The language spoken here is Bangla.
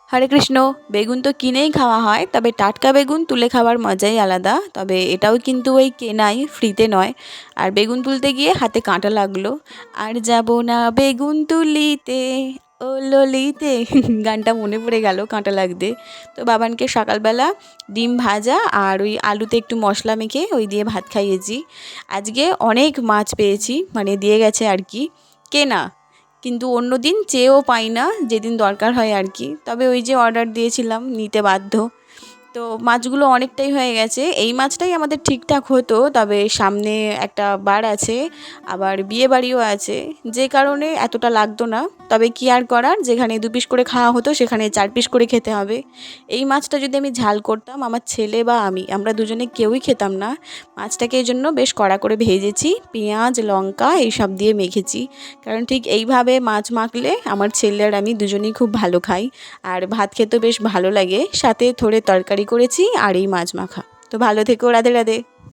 হরে কৃষ্ণ। বেগুন তো কিনেই খাওয়া হয়, তবে টাটকা বেগুন তুলে খাওয়ার মজাই আলাদা। তবে এটাও কিন্তু ওই কেনাই, ফ্রিতে নয়। আর বেগুন তুলতে গিয়ে হাতে কাঁটা লাগলো। আর যাব না বেগুন তুলিতে, ও ললিতে গানটা মনে পড়ে গেল কাঁটা লাগতে। তো বাবানকে সকালবেলা ডিম ভাজা আর ওই আলুতে একটু মশলা মেখে ওই দিয়ে ভাত খাইয়েছি। আজকে অনেক মাছ পেয়েছি, মানে দিয়ে গেছে আর কি, কেনা। কিন্তু অন্য দিন চেয়েও পাই না, যেদিন দরকার হয় আর কি। তবে ওই যে অর্ডার দিয়েছিলাম, নিতে বাধ্য। তো মাছগুলো অনেকটাই হয়ে গেছে। এই মাছটাই আমাদের ঠিকঠাক হতো, তবে সামনে একটা বার আছে, আবার বিয়ে বাড়িও আছে, যে কারণে এতটা লাগতো না। তবে কি আর করার, যেখানে 2 পিস করে খাওয়া হতো সেখানে 4 পিস করে খেতে হবে। এই মাছটা যদি আমি ঝাল করতাম, আমার ছেলে বা আমরা দুজনে কেউই খেতাম না। মাছটাকে এই জন্য বেশ কড়া করে ভেজেছি, পেঁয়াজ লঙ্কা এইসব দিয়ে মেখেছি। কারণ ঠিক এইভাবে মাছ মাখলে আমার ছেলে আর আমি দুজনেই খুব ভালো খাই। আর ভাত খেতেও বেশ ভালো লাগে। সাথে থোড়ে তরকারি করেছি আর এই মাছ মাখা। তো ভালো থেকো, রাধে রাধে।